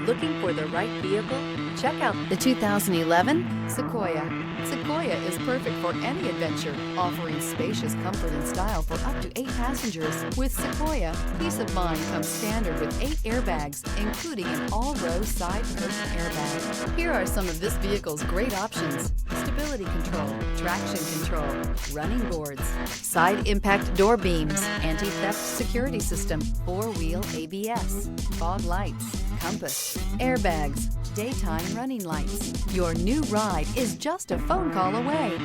Looking for the right vehicle? Check out the 2011 Sequoia. Sequoia is perfect for any adventure, offering spacious comfort and style for up to 8 passengers. With Sequoia, peace of mind comes standard with 8 airbags, including an all-row side curtain airbag. Here are some of this vehicle's great options: stability control, traction control, running boards, side impact door beams, anti-theft security system, 4-wheel ABS, fog lights, compass, airbags, daytime running lights. Your new ride is just a phone call away.